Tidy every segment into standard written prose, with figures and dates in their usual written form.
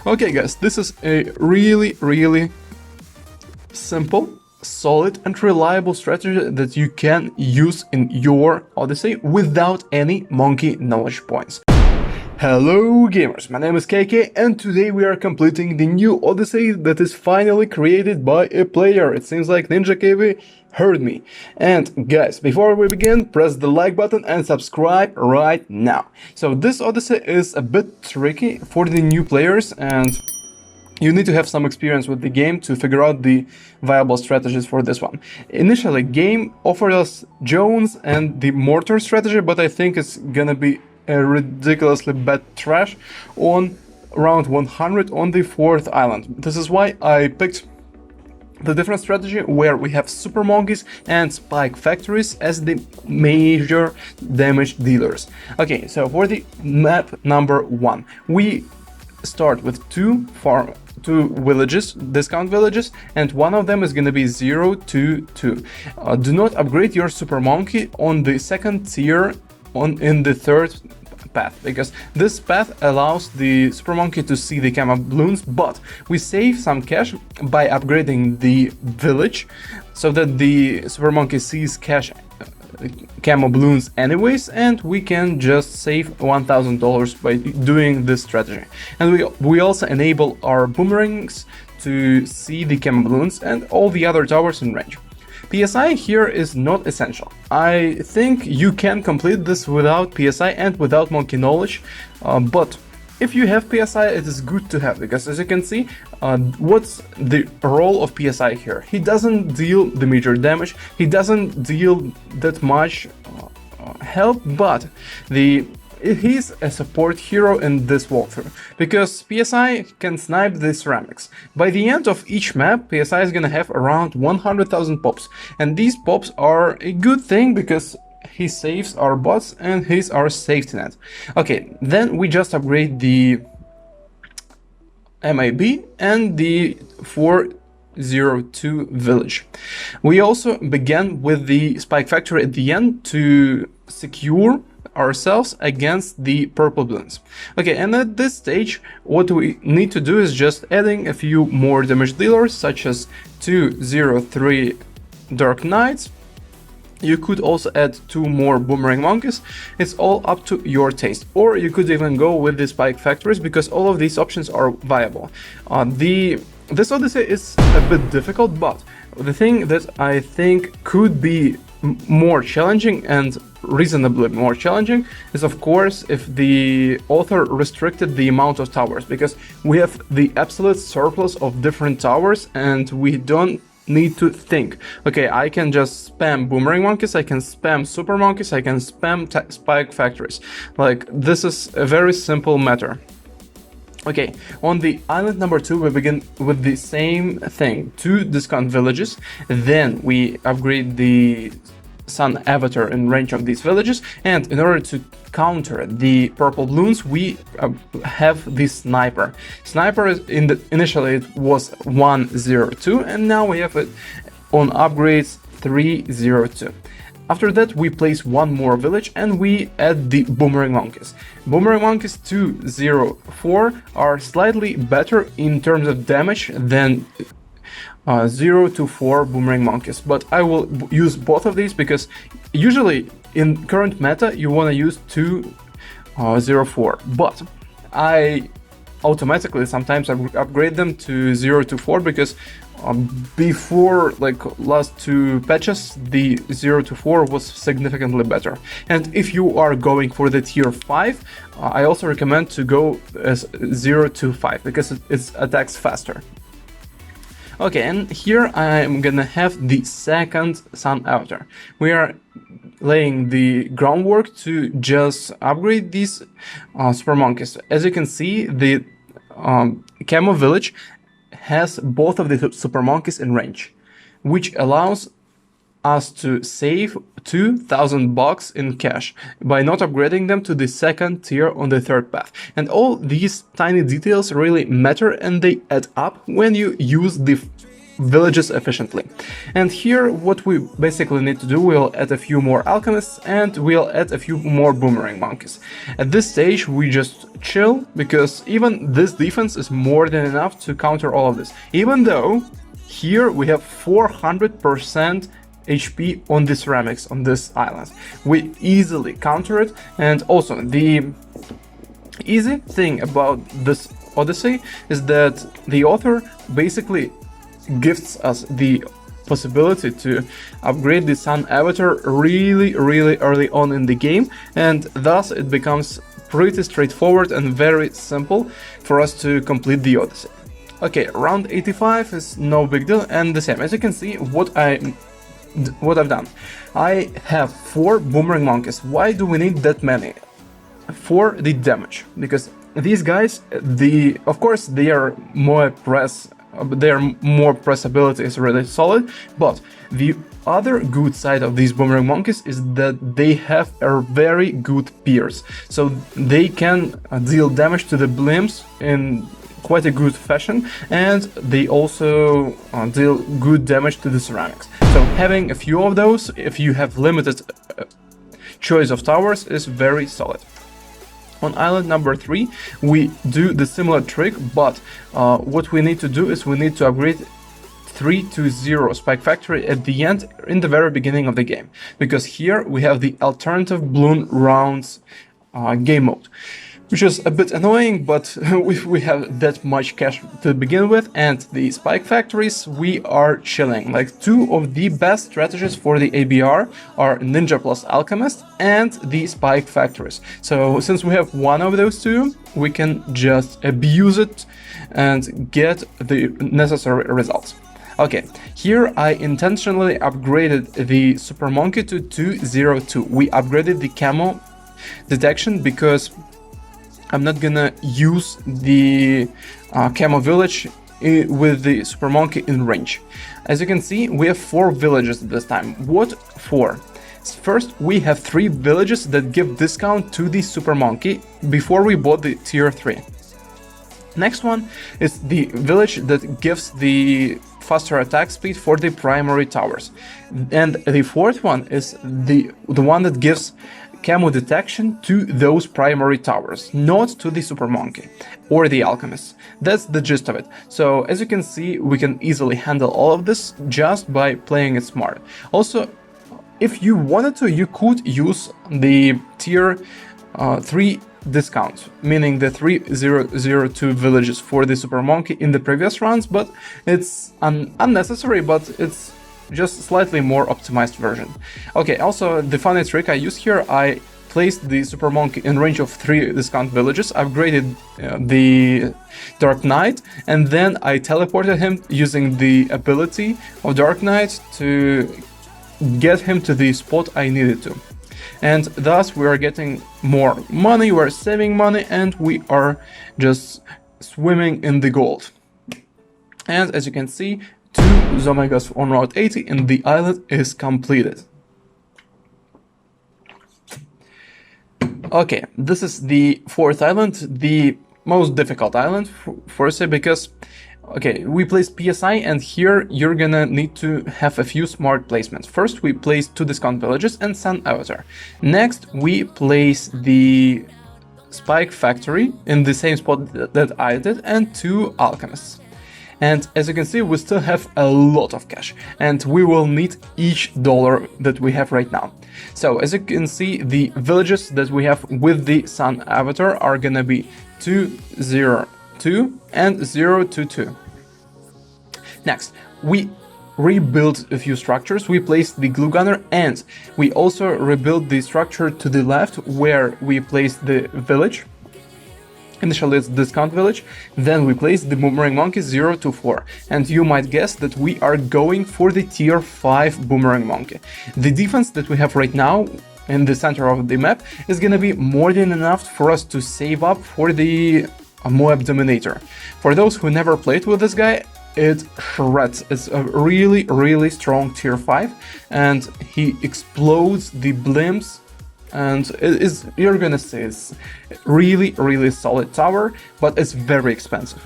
Okay guys, this is a really simple, solid and reliable strategy that you can use in your Odyssey without any monkey knowledge points. Hello gamers, my name is KK and today we are completing the new Odyssey that is finally created by a player. It seems like Ninja KV heard me. And guys, before we begin, press the like button and subscribe right now. So this Odyssey is a bit tricky for the new players and you need to have some experience with the game to figure out the viable strategies for this one. Initially, game offered us Jones and the Mortar strategy, but I think it's gonna be a ridiculously bad trash on round 100 on the 4th island. This is why I picked the different strategy where we have super monkeys and spike factories as the major damage dealers. Okay, so for the map number 1, we start with two villages, discount villages, and one of them is going to be 0 to 2. Do not upgrade your super monkey on the second tier in the third path, because this path allows the super monkey to see the camo balloons, but we save some cash by upgrading the village so that the super monkey sees cash camo balloons anyways, and we can just save $1,000 by doing this strategy. And we also enable our boomerangs to see the camo balloons and all the other towers in range. PSI here is not essential. I think you can complete this without PSI and without monkey knowledge, but if you have PSI, it is good to have, because as you can see, what's the role of PSI here? He doesn't deal the major damage, he doesn't deal that much help, but he's a support hero in this walkthrough, because PSI can snipe the ceramics. By the end of each map, PSI is gonna have around 100,000 pops, and these pops are a good thing because he saves our bots and he's our safety net. Okay, then we just upgrade the MAB and the 402 village. We also began with the spike factory at the end to secure ourselves against the purple Bloons. Okay, and at this stage what we need to do is just adding a few more damage dealers, such as 203 Dark Knights. You could also add 2 more boomerang monkeys. It's all up to your taste, or you could even go with the spike factories, because all of these options are viable. This Odyssey is a bit difficult, but the thing that I think could be more challenging, and reasonably more challenging, is of course if the author restricted the amount of towers, because we have the absolute surplus of different towers and we don't need to think. Okay, I can just spam boomerang monkeys, I can spam super monkeys, I can spam spike factories. Like, this is a very simple matter. Okay, on the island number 2 we begin with the same thing, 2 discount villages, then we upgrade the sun avatar in range of these villages, and in order to counter the purple Bloons we have the sniper. Sniper is initially it was 102 and now we have it on upgrades 302. After that we place one more village and we add the boomerang monkeys. Boomerang monkeys 204 are slightly better in terms of damage than 0 to 4 boomerang monkeys, but I will use both of these because usually in current meta you want to use 204, but I automatically sometimes upgrade them to 0 to 4 because before like last 2 patches the 0 to 4 was significantly better. And if you are going for the tier 5, I also recommend to go as 0 to 5 because it attacks faster. Okay, and here I'm gonna have the second sun avatar. We are laying the groundwork to just upgrade these super monkeys. As you can see, the camo village has both of the super monkeys in range, which allows us to save $2,000 in cash by not upgrading them to the second tier on the third path. And all these tiny details really matter and they add up when you use the villages efficiently. And here what we basically need to do, we'll add a few more alchemists and we'll add a few more boomerang monkeys. At this stage we just chill, because even this defense is more than enough to counter all of this. Even though here we have 400% HP on the ceramics on this island, we easily counter it. And also the easy thing about this Odyssey is that the author basically gifts us the possibility to upgrade the Sun Avatar really early on in the game, and thus it becomes pretty straightforward and very simple for us to complete the Odyssey. Okay, round 85 is no big deal, and the same. As you can see, what I've done, I have 4 boomerang monkeys. Why do we need that many? For the damage, because these guys, of course they are more press, their more press ability is really solid, but the other good side of these boomerang monkeys is that they have a very good pierce, so they can deal damage to the blimps in quite a good fashion, and they also deal good damage to the ceramics. So having a few of those, if you have limited choice of towers, is very solid. On island number 3, we do the similar trick, but what we need to do is we need to upgrade 3 to 0 Spike Factory at the end, in the very beginning of the game, because here we have the alternative Bloon rounds game mode, which is a bit annoying, but we have that much cash to begin with, and the Spike Factories, we are chilling. Like, 2 of the best strategies for the ABR are Ninja plus Alchemist and the Spike Factories. So since we have one of those 2, we can just abuse it and get the necessary results. Okay, here I intentionally upgraded the Super Monkey to 202. We upgraded the camo detection because I'm not gonna use the camo village with the Super Monkey in range. As you can see, we have 4 villages this time. What for? First, we have 3 villages that give discount to the Super Monkey before we bought the tier 3. Next one is the village that gives the faster attack speed for the primary towers. And the 4th one is the one that gives camo detection to those primary towers, not to the Super Monkey or the Alchemist. That's the gist of it. So as you can see, we can easily handle all of this just by playing it smart. Also, if you wanted to, you could use the tier 3 discount, meaning the 3002 villages for the Super Monkey in the previous rounds, but it's unnecessary, but it's just slightly more optimized version. Okay, also the funny trick I use here, I placed the Super Monkey in range of 3 discount villages, upgraded the Dark Knight, and then I teleported him using the ability of Dark Knight to get him to the spot I needed to. And thus we are getting more money, we're saving money, and we are just swimming in the gold. And as you can see, 2 Zomegas on Route 80 and the island is completed. Okay, this is the 4th island, the most difficult island for us, because okay, we placed PSI, and here you're gonna need to have a few smart placements. First, we place 2 discount villages and Sun Avatar. Next, we place the Spike Factory in the same spot that I did, and 2 Alchemists. And as you can see, we still have a lot of cash, and we will need each dollar that we have right now. So as you can see, the villages that we have with the Sun Avatar are gonna be 202 and 022. Next, we rebuilt a few structures. We placed the glue gunner, and we also rebuilt the structure to the left where we placed the village. Initially it's discount village, then we place the boomerang monkey 024, and you might guess that we are going for the tier 5 boomerang monkey. The defense that we have right now in the center of the map is gonna be more than enough for us to save up for the Moab Dominator. For those who never played with this guy, it shreds. It's a really strong tier 5, and he explodes the blimps, and it is, you're gonna say, it's really solid tower, but it's very expensive.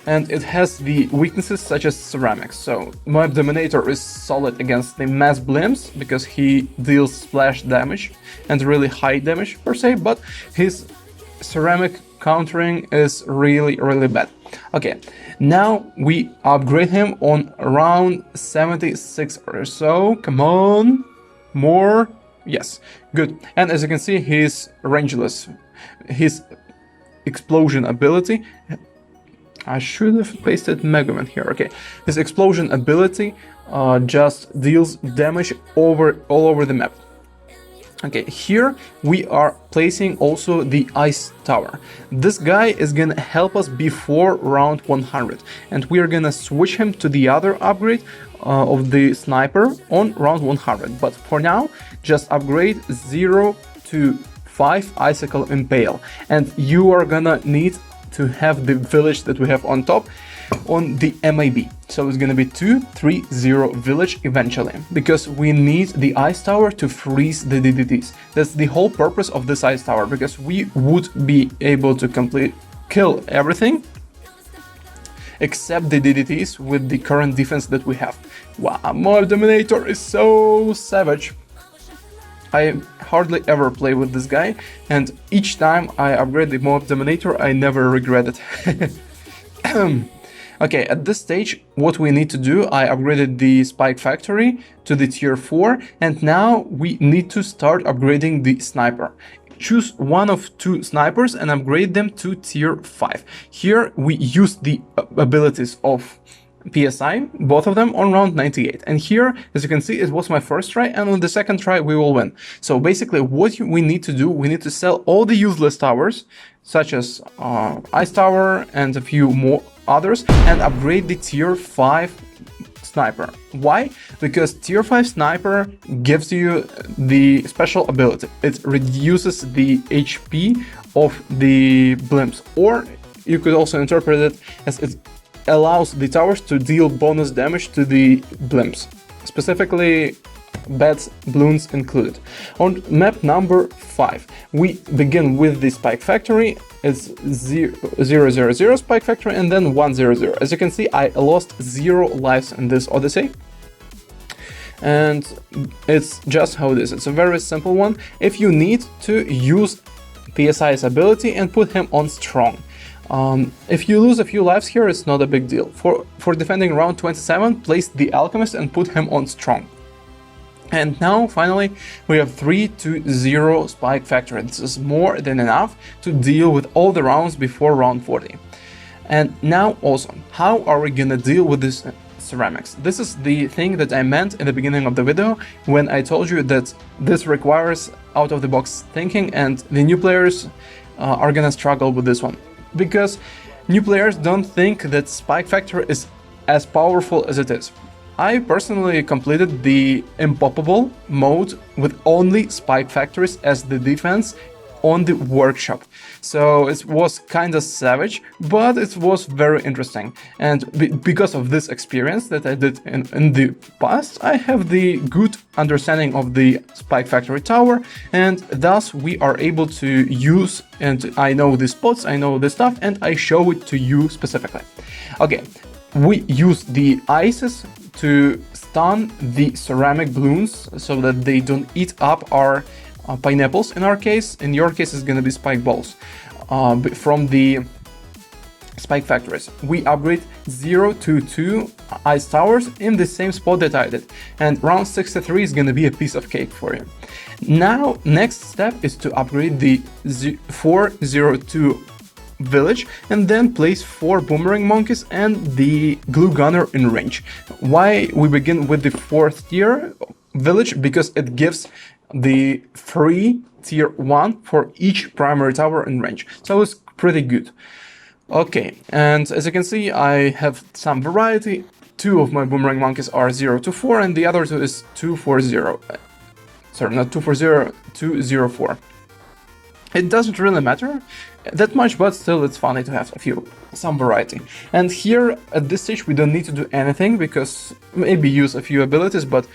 and it has the weaknesses such as ceramics. So Moab Dominator is solid against the mass blimps because he deals splash damage and really high damage per se, but his ceramic countering is really bad. Okay, now we upgrade him on round 76 or so. Come on, more. Yes, good. And as you can see, he's rangeless. His explosion ability, I should have pasted Megaman here. Okay, his explosion ability just deals damage all over the map. Okay, here we are placing also the ice tower. This guy is gonna help us before round 100, and we are gonna switch him to the other upgrade of the sniper on round 100. But for now, just upgrade 0 to 5 icicle impale, and you are gonna need to have the village that we have on top on the MAB. So it's gonna be 230 village eventually, because we need the ice tower to freeze the DDTs. That's the whole purpose of this ice tower, because we would be able to kill everything except the DDTs with the current defense that we have. Wow, Moab Dominator is so savage. I hardly ever play with this guy, and each time I upgrade the Moab Dominator, I never regret it. Okay, at this stage, what we need to do, I upgraded the Spike Factory to the tier 4, and now we need to start upgrading the sniper. Choose one of 2 snipers and upgrade them to tier 5. Here we use the abilities of PSI, both of them on round 98. And here, as you can see, it was my first try, and on the second try we will win. So basically what we need to do, we need to sell all the useless towers, such as Ice Tower and a few more others, and upgrade the tier 5 sniper. Why? Because tier 5 sniper gives you the special ability. It reduces the HP of the blimps, or you could also interpret it as it allows the towers to deal bonus damage to the blimps, specifically bats, Bloons included. On map number 5, we begin with the Spike Factory. It's 000 Spike Factory and then 100. As you can see, I lost 0 lives in this Odyssey. And it's just how it is. It's a very simple one. If you need to use PSI's ability and put him on strong. If you lose a few lives here, it's not a big deal. For defending round 27, place the Alchemist and put him on strong. And now, finally, we have 3-0 Spike Factory. This is more than enough to deal with all the rounds before round 40. And now also, how are we gonna deal with this ceramics? This is the thing that I meant in the beginning of the video when I told you that this requires out-of-the-box thinking, and the new players are gonna struggle with this one. Because new players don't think that Spike Factory is as powerful as it is. I personally completed the Impoppable mode with only Spike Factories as the defense on the workshop. So it was kinda savage, but it was very interesting. And because of this experience that I did in the past, I have the good understanding of the Spike Factory tower, and thus we are able to use, and I know the spots, I know the stuff, and I show it to you specifically. Okay, we use the ices to stun the ceramic balloons so that they don't eat up our pineapples in our case. In your case, it's gonna be spike balls from the Spike Factories. We upgrade 0 to 2 ice towers in the same spot that I did, and round 63 is gonna be a piece of cake for you. Now, next step is to upgrade the 402 village and then place 4 boomerang monkeys and the glue gunner in range. Why we begin with the 4th tier village? Because it gives the free tier 1 for each primary tower in range, so it's pretty good. Okay, and as you can see, I have some variety. 2 of my boomerang monkeys are 0 to 4 and the other 2 is 240. Sorry, not 240, 204. It doesn't really matter that much, but still it's funny to have some variety. And here at this stage we don't need to do anything, because maybe use a few abilities, but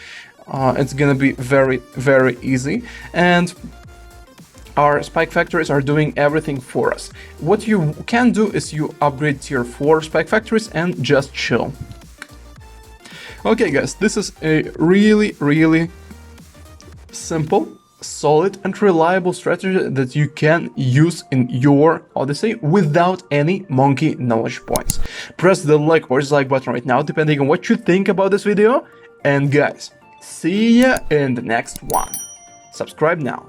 it's gonna be very easy. And our spike factories are doing everything for us. What you can do is you upgrade tier 4 spike factories and just chill. Okay guys, this is a really simple, solid and reliable strategy that you can use in your Odyssey without any monkey knowledge points. Press the like or dislike button right now depending on what you think about this video, and guys, see ya in the next one. Subscribe now.